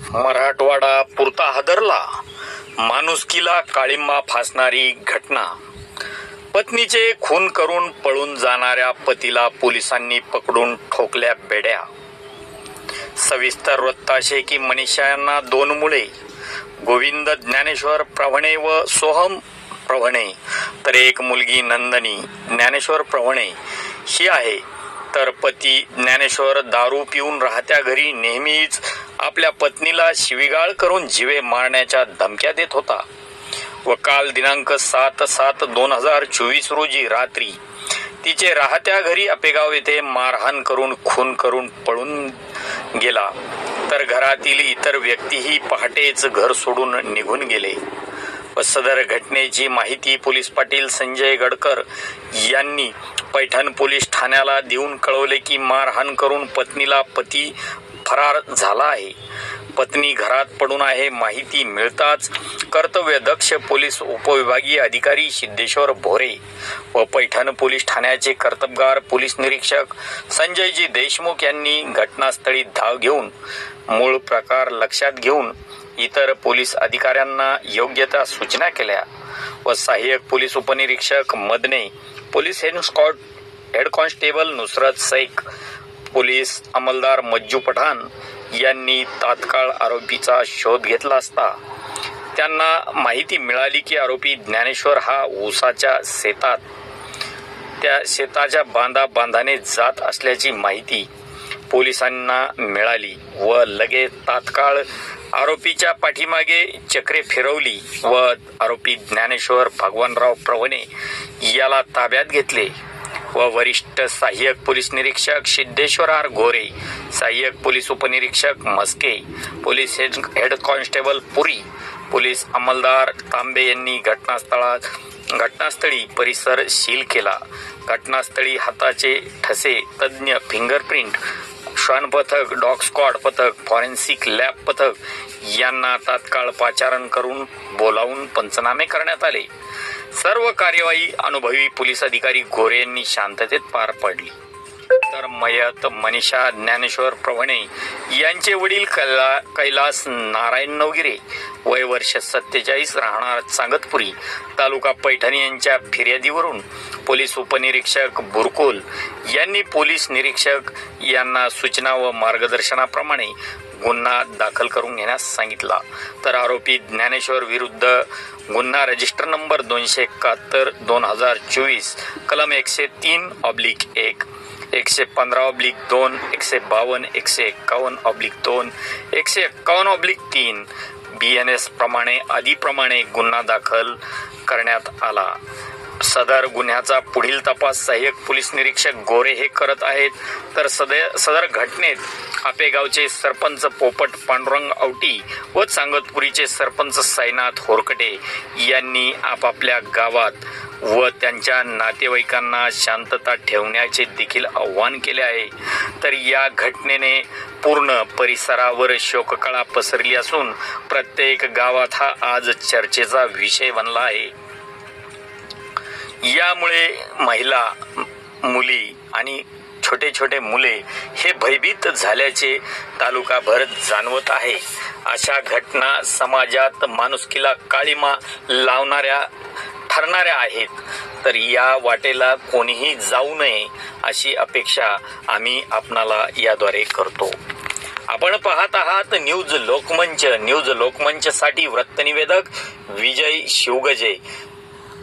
मराठवाडा पुरता हादरला. माणुसकीला काळिंबा फासणारी घटना. पत्नीचे खून करून पळून जाणाऱ्या पतीला पोलिसांनी पकडून ठोकल्या बेड्या. सविस्तर वृत्त असे की मनीषा यांना 2 मुले, गोविंद ज्ञानेश्वर प्रभणे व सोहम प्रभणे, तर एक मुलगी नंदनी ज्ञानेश्वर प्रभणे ही आहे. तर पती ज्ञानेश्वर दारू पिऊन राहत्या घरी नेहमीच आपल्या पत्नीला शिवीगाळ करून जीवे मारण्याच्या धमक्या देत होता व काल दिनांक 7/7/2024 रोजी रात्री तिचे राहत्या घरी आपेगाव येथे मारहाण करून खून करून पळून गेला. तर घरातील इतर व्यक्तीही पहाटेच घर सोडून निघून गेले व सदर घटनेची माहिती पोलीस पाटील संजय गडकर यांनी पैठण पोलीस ठाण्याला देऊन कळवले की मारहाण करून पत्नीला पती फरार झाला आहे. पत्नी घरात पडून आहे. माहिती मिळताच कर्तव्यदक्ष पोलीस उपविभागीय अधिकारी सिद्धेश्वर भोरे व पैठण पोलीस ठाण्याचे कर्तबगार पोलीस निरीक्षक संजयजी देशमुख यांनी घटनास्थळी धाव घेऊन मूळ प्रकार लक्षात घेऊन इतर पोलीस अधिकाऱ्यांना योग्य त्या सूचना केल्या व सहाय्यक पोलीस उपनिरीक्षक Madane, police head constable Nusrat Shaikh, police अंमलदार मज्जू पठाण यांनी तात्काळ आरोपीचा शोध घेतला असता त्यांना माहिती मिळाली की आरोपी ज्ञानेश्वर हा ऊसाच्या शेताच्या बांधाने जात असल्याची माहिती पोलिसांना मिळाली व लगेच तात्काळ आरोपीच्या पाठीमागे चक्रे फिरवली व आरोपी ज्ञानेश्वर भगवानराव प्रभणे याला ताब्यात घेतले व वरिष्ठ सहाय्यक पोलीस निरीक्षक सिद्धेश्वर आर गोरे, सहाय्यक पोलीस उपनिरीक्षक मस्के, पोलीस हेड कॉन्स्टेबल पुरी, पोलीस अंमलदार तांबे यांनी घटनास्थळी परिसर सील केला. घटनास्थळी हाताचे ठसे तज्ञ, फिंगरप्रिंट, श्वान पथक, डॉग स्क्वॉड पथक, फॉरेन्सिक लॅब पथक यांना तात्काळ पाचारण करून बोलावून पंचनामे करण्यात आले. सर्व कार्यवाही अनुभवी पोलीस अधिकारी गोरे यांनी शांततेत पार पाडली. तर मयत मनीषा ज्ञानेश्वर प्रभणे यांचे वडील कैलास नारायण नवगिरे, वय वर्ष 47, राहणार चांगतपुरी, तालुका पैठण यांच्या फिर्यादीवरून पोलीस उपनिरीक्षक बुरकोल यांनी पोलीस निरीक्षक यांना सूचना व मार्गदर्शनाप्रमाणे गुन्हा दाखल करून घेण्यास सांगितला. तर आरोपी ज्ञानेश्वर विरुद्ध गुन्हा रजिस्टर नंबर 271/2024 कलम 103/1, 115/2, 152, 151/2, 151/3 BNS प्रमाणे आधीप्रमाणे गुन्हा दाखल करण्यात आला. सदर गुन्ह्याचा पुढील तपास सहाय्यक पोलीस निरीक्षक गोरे हे करत आहेत. तर सदर घटनेत आपेगावचे सरपंच पोपट पांडुरंग आवटी व चांगतपुरीचे सरपंच साईनाथ होरकटे यांनी आपापल्या गावात व त्यांच्या नातेवाईकांना शांतता ठेवण्याचे देखील आवाहन केले आहे. तर या घटनेने पूर्ण परिसरावर शोककळा पसरली असून प्रत्येक गावात हा आज चर्चेचा विषय बनला आहे. यामुळे महिला, मुली आणि छोटे छोटे मुले हे भयभीत झाल्याचे तालुकाभर जाणवत आहे. अशा घटना समाजात माणुसकीला काळिमा लावणाऱ्या ठरणाऱ्या आहेत. तर या वाटेला कोणीही जाऊ नये अशी अपेक्षा आम्ही आपणाला याद्वारे करतो. आपण पाहत आहात न्यूज लोकमंच. न्यूज लोकमंचसाठी वृत्तनिवेदक विजय शिवगजे.